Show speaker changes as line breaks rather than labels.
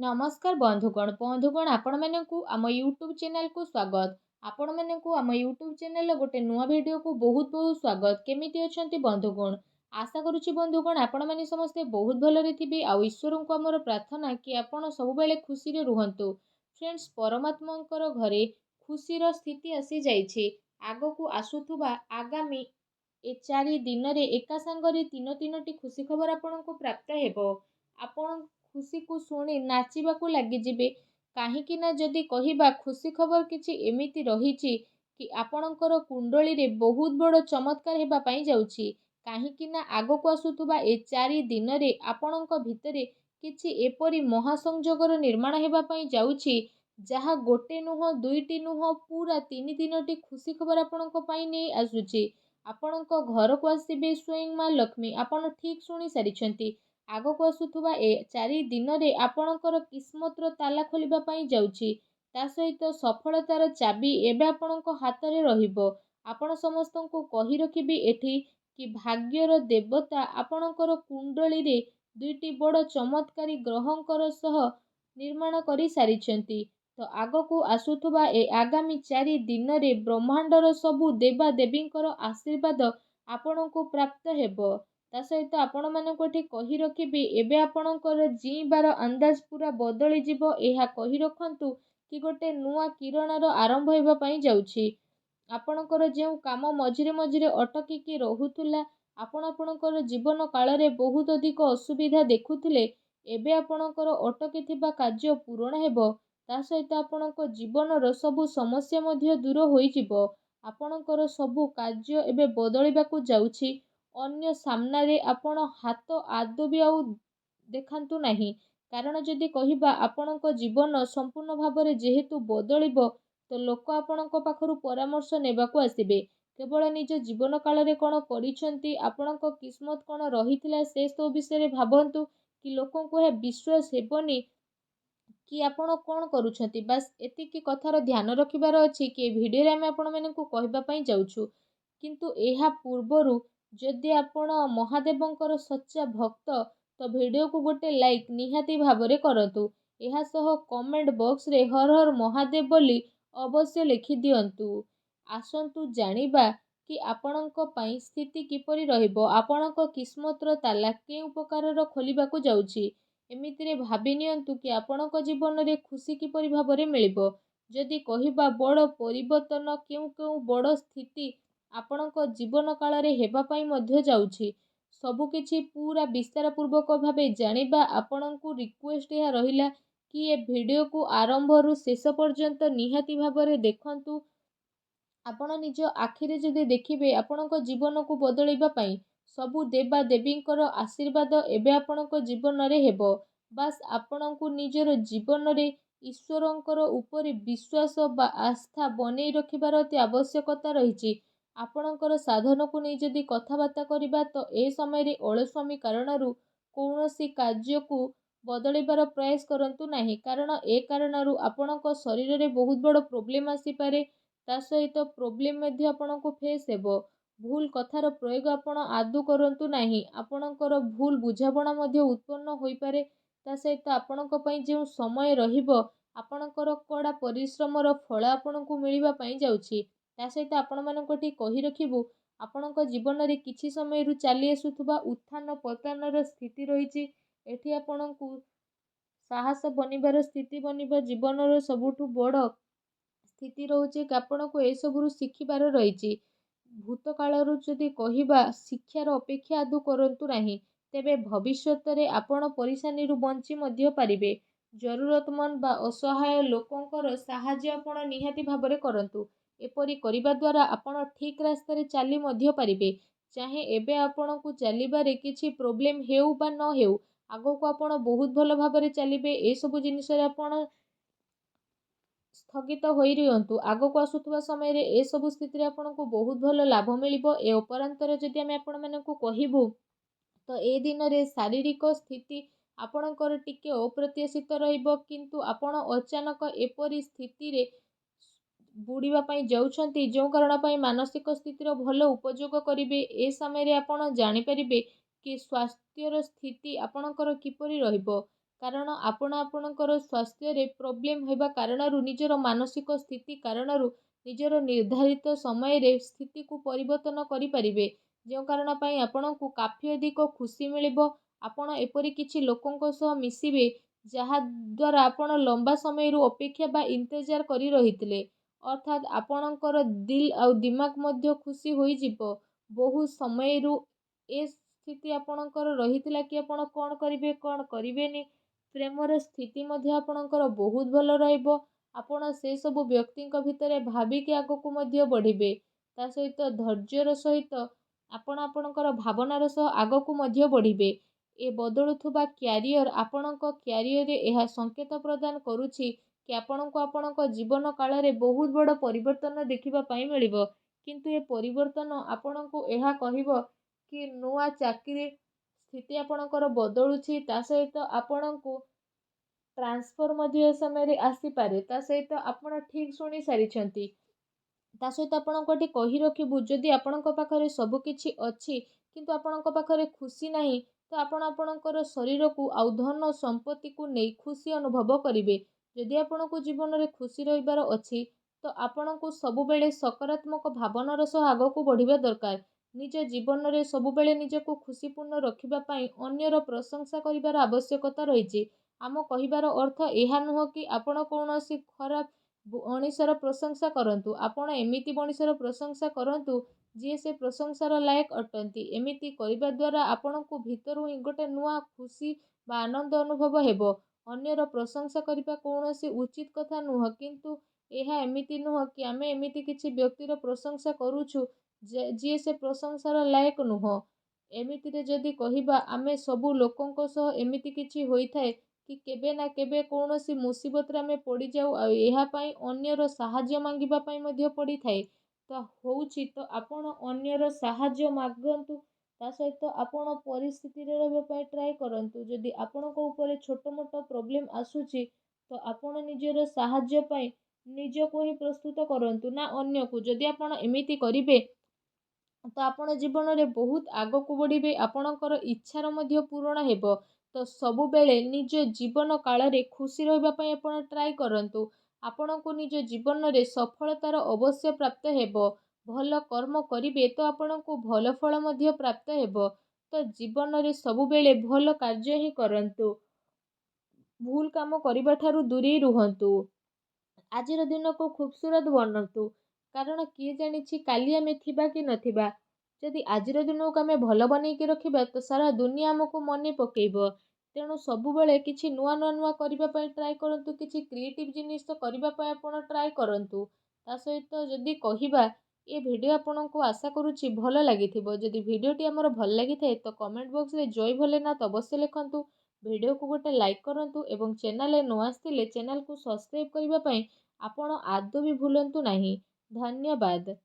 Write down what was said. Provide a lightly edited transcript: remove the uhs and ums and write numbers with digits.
नमस्कार बंधुगण आपण मानकु आम यूट्यूब चैनल को स्वागत। आपण मानकु आम यूट्यूब चैनल गोटे नुआ वीडियो को बहुत बहुत स्वागत। केमिति अछंती बंधुगण? आशा करुछि बंधुगण आपण माने समस्ते बहुत भलरे थिबे। आ ईश्वर को हमर प्रार्थना कि आपण सब बेले खुशी रे रुहंतु। फ्रेंड्स, परमात्मांकर घरे खुशी रो स्थिति आसी जाइछि। आगो को आसुथुबा आगामी ए 4 दिन रे एका संगरे तीनोटी खुशी खबर आपण को प्राप्त हेबो। आपण खुशी को शुणी नाचिबाकू लागिजिबे। काहींकि ना जदि कहिबा खुशी खबर किछि एमिति रहिछि कि आपणकर कुंडली रे बहुत बड़ चमत्कार हेबा पई जाउछि। काहींकि ना आगो को आसुथुबा ए 4 दिन रे आपणक भितरे किछि एपरि महासंजोगर निर्माण हेबा पई जाउछि जहा गोटे नुह दुईटी नुह पूरा 3 खुशी खबर आपणक पई नै आसुछि। आपणक घर को आसीबे स्वयं मां लक्ष्मी। आपण ठीक सुनी सारिछंती। आगो को आसुथुबा ए 4 दिन रे आपणकर किस्मतर ताला खोलिबा पई जाउछि। ता सहित सफलतार चाबी एबे आपणक हाथ रे रहिबो। आपण समस्तंको कहि रखिबी एठी कि भाग्यर देवता आपणकर कुंडली रे दुईटी बड़ चमत्कारी ग्रहंकर सह निर्माण करि सारिछंती। तो आगो को आसुथुबा ए आगामी 4 दिन रे ब्रह्मांडर सबु देवा देवींकर आशीर्वाद आपणको प्राप्त हेबो। ता सहित आपण मानक एठी कहि रखिबी एबे आपणकर जीवार अंदाज पूरा बदली जिवो। एहा कहि रखंतु कि गोटे नुआ किरणर आरंभ हेबा पई जाउछि। आपणकर जेउ काम मझिरे मझिरे अटकिकी रहुतुला, आपणकर जीवन काल रे बहुत अधिक असुविधा देखुथिले, एबे आपणकर अटकी थिबा कार्य पूर्ण हेबो। ता सहित आपणक जीवनर सबु समस्या मध्य दूर होई जिवो। आपणकर सबु कार्य एबे बदलिबाकू जाउछि। अन्य सामना रे आपण हाथ आदो भी आउ देखांतु नाही। कारण जदि कहिबा आपणक जीवन संपूर्ण भाबरे जेहेतु बदलिबो तो लोक आपणक पाखरु परामर्श नेबाकू आसिबे। केवल निज जीवन काल रे कोन करिसंती, आपणक किस्मत कोन रहिथिला से सब विषय भाबंतु कि लोकों को हे विश्वास हेबनी कि आपण कोन करूछंती। बस एतिकी कथार ध्यान रखिबार अछि कि वीडियो रे हम आपण मानकू कहबा पई जाउछु। किंतु एहा पूर्वरु जदि आपण महादेवंकर सच्चा भक्त तो वीडियो को गोटे लाइक निहाती भाबरे करतु। एहा सह कमेंट बॉक्स रे हर हर महादेव बोली अवश्य लिखि दियंतु। आसंतु जानिबा कि आपणक पई स्थिति किपरि रहिबो, आपणक किस्मतर ताला केउ प्रकारर खोलिबाकू जाउछि। एमितिरे भाबि नियंतु कि आपणक जीवन रे खुशी किपरि भाबरे मिलिबो। जदि कहिबा बड़ परिवर्तन केउ केउ बड़ स्थिति आपणक जीवन काल रे हेबा पई मध्य जाउछि। सबु किछि पूरा विस्तार पूर्वक भाबे जानिबा आपणकू रिक्वेस्ट या रहिला कि ए वीडियो को आरंभ रु शेष पर्यंत निहाती भाबरे देखंतु। आपण निज आखिरे जदि देखिबे आपणक जीवन को बदलैबा पई सबु देवा देवींकर आशीर्वाद एबे आपणक जीवन रे हेबो। बास आपणकू निजर जीवन रे ईश्वरंकर ऊपर विश्वास बा आस्था बनै रखिबार अति आवश्यकता रहिछि। आपणकर साधन को नै जदि कथाबार्ता करिबा तो ए समय रे अलस्वामी कारणरू कौनसी कार्य को बदलैबार प्रयास करंतु नाही। कारण ए कारणरू आपणक शरीर रे बहुत बड़ प्रॉब्लम आसी पारे। ता सहित प्रॉब्लम मध्ये आपणको फेस हेबो। भूल कथार प्रयोग आपण आदु करंतु नाही। आपणकर भूल बुझाबणा मध्ये उत्पन्न होई पारे। ता सहित आपणक पई जे समय रहिबो आपणकर कड़ा परिश्रमर फल आपणको मिलिबा पई जाउछि। ता सहित आपण मानक ठी कहि रखिबु आपणक जीवन रे किछि समय रु चाली आसुथुबा उत्थान पतनर स्थिति रहिछि। एठी आपणको साहस बनिबार स्थिति बनिबा जीवनर सबुठु बड़ स्थिति रहउछि कि आपणको ए सबरु शिखिबार रहिछि। भूत कालरू जदि कहिबा शिक्षार अपेक्षा आदु करंतु नाही, तेबे भविष्यत रे आपण परिसानी रु बंची मध्य पारिबे। जरूरतमंद बा असहाय लोकंकर साहाय्य आपण निहाती भाबरे करंतु। एपरि करिबा द्वारा आपण ठीक रास्ता रे चाली मध्य पारिबे। चाहे एबे आपणकू चलिबारे किछि प्रॉब्लम हेउ बा न हेउ, आगो को आपण बहुत भल भाबरे चलिबे। ए सब जिनिस रे आपण स्थगित होई रियंतु। आगो को आसुथुबा समय रे ए सब स्थिति रे आपणको बहुत भल लाभ मिलिबो। ए उपरांतर जदि हम आपण मानकू कहिबु तो ए दिन रे शारीरिक स्थिति आपणकर टिके अप्रत्याशित रहिबो। किंतु आपण अचानक एपरि स्थिति रे बुड़ीबा पई जाउछंती जो कारण पई मानसिक स्थितिर भल उपयोग करिवे। ए समय रे आपण जानि परिबे कि स्वास्थ्यर स्थिति आपणकर किपरि रहिबो। କାରଣ ଆପଣ ଆପଣଙ୍କର ସ୍ୱାସ୍ଥ୍ୟରେ ପ୍ରୋବ୍ଲେମ୍ ହେବା କାରଣରୁ ନିଜର ମାନସିକ ସ୍ଥିତି କାରଣରୁ ନିଜର ନିର୍ଦ୍ଧାରିତ ସମୟରେ ସ୍ଥିତିକୁ ପରିବର୍ତ୍ତନ କରିପାରିବେ, ଯେଉଁ କାରଣ ପାଇଁ ଆପଣଙ୍କୁ କାଫି ଅଧିକ ଖୁସି ମିଳିବ। ଆପଣ ଏପରି କିଛି ଲୋକଙ୍କ ସହ ମିଶିବେ ଯାହାଦ୍ୱାରା ଆପଣ ଲମ୍ବା ସମୟରୁ ଅପେକ୍ଷା ବା ଇନ୍ତଜାର କରି ରହିଥିଲେ, ଅର୍ଥାତ୍ ଆପଣଙ୍କର ଦିଲ୍ ଆଉ ଦିମାଗ ମଧ୍ୟ ଖୁସି ହୋଇଯିବ। ବହୁ ସମୟରୁ ଏ ସ୍ଥିତି ଆପଣଙ୍କର ରହିଥିଲା କି ଆପଣ କ'ଣ କରିବେ କ'ଣ କରିବେନି, ପ୍ରେମର ସ୍ଥିତି ମଧ୍ୟ ଆପଣଙ୍କର ବହୁତ ଭଲ ରହିବ। ଆପଣ ସେସବୁ ବ୍ୟକ୍ତିଙ୍କ ଭିତରେ ଭାବିକି ଆଗକୁ ମଧ୍ୟ ବଢ଼ିବେ। ତା ସହିତ ଧୈର୍ଯ୍ୟର ସହିତ ଆପଣ ଆପଣଙ୍କର ଭାବନାର ସହ ଆଗକୁ ମଧ୍ୟ ବଢ଼ିବେ। ଏ ବଦଳୁଥିବା କ୍ୟାରିୟର ଆପଣଙ୍କ କ୍ୟାରିୟରରେ ଏହା ସଂକେତ ପ୍ରଦାନ କରୁଛି କି ଆପଣଙ୍କୁ ଆପଣଙ୍କ ଜୀବନ କାଳରେ ବହୁତ ବଡ଼ ପରିବର୍ତ୍ତନ ଦେଖିବା ପାଇଁ ମିଳିବ। କିନ୍ତୁ ଏ ପରିବର୍ତ୍ତନ ଆପଣଙ୍କୁ ଏହା କହିବ କି ନୂଆ ଚାକିରି ସ୍ଥିତି ଆପଣଙ୍କର ବଦଳୁଛି, ତା ସହିତ ଆପଣଙ୍କୁ ଟ୍ରାନ୍ସଫର ମଧ୍ୟ ଏ ସମୟରେ ଆସିପାରେ। ତା ସହିତ ଆପଣ ଠିକ୍ ଶୁଣି ସାରିଛନ୍ତି। ତା ସହିତ ଆପଣଙ୍କୁ ଏଠି କହି ରଖିବୁ, ଯଦି ଆପଣଙ୍କ ପାଖରେ ସବୁ କିଛି ଅଛି କିନ୍ତୁ ଆପଣଙ୍କ ପାଖରେ ଖୁସି ନାହିଁ, ତ ଆପଣ ଆପଣଙ୍କର ଶରୀରକୁ ଆଉ ଧନ ସମ୍ପତ୍ତିକୁ ନେଇ ଖୁସି ଅନୁଭବ କରିବେ। ଯଦି ଆପଣଙ୍କୁ ଜୀବନରେ ଖୁସି ରହିବାର ଅଛି ତ ଆପଣଙ୍କୁ ସବୁବେଳେ ସକାରାତ୍ମକ ଭାବନାର ସହ ଆଗକୁ ବଢ଼ିବା ଦରକାର। ନିଜ ଜୀବନରେ ସବୁବେଳେ ନିଜକୁ ଖୁସିପୂର୍ଣ୍ଣ ରଖିବା ପାଇଁ ଅନ୍ୟର ପ୍ରଶଂସା କରିବାର ଆବଶ୍ୟକତା ରହିଛି। ଆମ କହିବାର ଅର୍ଥ ଏହା ନୁହଁ କି ଆପଣ କୌଣସି ଖରାପ ମଣିଷର ପ୍ରଶଂସା କରନ୍ତୁ। ଆପଣ ଏମିତି ମଣିଷର ପ୍ରଶଂସା କରନ୍ତୁ ଯିଏ ସେ ପ୍ରଶଂସାର ଲାୟକ ଅଟନ୍ତି। ଏମିତି କରିବା ଦ୍ୱାରା ଆପଣଙ୍କୁ ଭିତରୁ ହିଁ ଗୋଟେ ନୂଆ ଖୁସି ବା ଆନନ୍ଦ ଅନୁଭବ ହେବ। ଅନ୍ୟର ପ୍ରଶଂସା କରିବା କୌଣସି ଉଚିତ କଥା ନୁହଁ, କିନ୍ତୁ ଏହା ଏମିତି ନୁହଁ କି ଆମେ ଏମିତି କିଛି ବ୍ୟକ୍ତିର ପ୍ରଶଂସା କରୁଛୁ ଯିଏ ସେ ପ୍ରଶଂସାର ଲାୟକ ନୁହଁ। ଏମିତିରେ ଯଦି କହିବା, ଆମେ ସବୁ ଲୋକଙ୍କ ସହ ଏମିତି କିଛି ହୋଇଥାଏ କି କେବେ ନା କେବେ କୌଣସି ମୁସିବତରେ ଆମେ ପଡ଼ିଯାଉ ଆଉ ଏହା ପାଇଁ ଅନ୍ୟର ସାହାଯ୍ୟ ମାଗିବା ପାଇଁ ମଧ୍ୟ ପଡ଼ିଥାଏ। ତ ଆପଣ ଅନ୍ୟର ସାହାଯ୍ୟ ମାଗନ୍ତୁ। ତା ସହିତ ଆପଣ ପରିସ୍ଥିତିରେ ରହିବା ପାଇଁ ଟ୍ରାଏ କରନ୍ତୁ। ଯଦି ଆପଣଙ୍କ ଉପରେ ଛୋଟ ମୋଟ ପ୍ରୋବ୍ଲେମ୍ ଆସୁଛି ତ ଆପଣ ନିଜର ସାହାଯ୍ୟ ପାଇଁ ନିଜକୁ ହିଁ ପ୍ରସ୍ତୁତ କରନ୍ତୁ, ନା ଅନ୍ୟକୁ। ଯଦି ଆପଣ ଏମିତି କରିବେ ତ ଆପଣ ଜୀବନରେ ବହୁତ ଆଗକୁ ବଢ଼ିବେ। ଆପଣଙ୍କର ଇଚ୍ଛାର ମଧ୍ୟ ପୂରଣ ହେବ। ତ ସବୁବେଳେ ନିଜ ଜୀବନ କାଳରେ ଖୁସି ରହିବା ପାଇଁ ଆପଣ ଟ୍ରାଏ କରନ୍ତୁ। ଆପଣଙ୍କୁ ନିଜ ଜୀବନରେ ସଫଳତାର ଅବଶ୍ୟ ପ୍ରାପ୍ତ ହେବ। ଭଲ କର୍ମ କରିବେ ତ ଆପଣଙ୍କୁ ଭଲ ଫଳ ମଧ୍ୟ ପ୍ରାପ୍ତ ହେବ। ତ ଜୀବନରେ ସବୁବେଳେ ଭଲ କାର୍ଯ୍ୟ ହିଁ କରନ୍ତୁ। ଭୁଲ କାମ କରିବା ଠାରୁ ଦୂରେଇ ରୁହନ୍ତୁ। ଆଜିର ଦିନକୁ ଖୁବସୁରତ ବନାନ୍ତୁ, କାରଣ କିଏ ଜାଣିଛି କାଲି ଆମେ ଥିବା କି ନଥିବା। ଯଦି ଆଜିର ଦିନକୁ ଆମେ ଭଲ ବନେଇକି ରଖିବା ତ ସାରା ଦୁନିଆ ଆମକୁ ମନେ ପକେଇବ। ତେଣୁ ସବୁବେଳେ କିଛି ନୂଆ କରିବା ପାଇଁ ଟ୍ରାଏ କରନ୍ତୁ। କିଛି କ୍ରିଏଟିଭ୍ ଜିନିଷ କରିବା ପାଇଁ ଆପଣ ଟ୍ରାଏ କରନ୍ତୁ। ତା ସହିତ ଯଦି କହିବା, ଏ ଭିଡ଼ିଓ ଆପଣଙ୍କୁ ଆଶା କରୁଛି ଭଲ ଲାଗିଥିବ। ଯଦି ଭିଡ଼ିଓଟି ଆମର ଭଲ ଲାଗିଥାଏ ତ କମେଣ୍ଟ ବକ୍ସରେ ଜୟ ଭୋଲେନାଥ ଅବଶ୍ୟ ଲେଖନ୍ତୁ। ଭିଡ଼ିଓକୁ ଗୋଟେ ଲାଇକ୍ କରନ୍ତୁ ଏବଂ ଚ୍ୟାନେଲରେ ନ ଆସିଥିଲେ ଚ୍ୟାନେଲକୁ ସବସ୍କ୍ରାଇବ୍ କରିବା ପାଇଁ ଆପଣ ଆଦୌ ବି ଭୁଲନ୍ତୁ ନାହିଁ। ଧନ୍ୟବାଦ।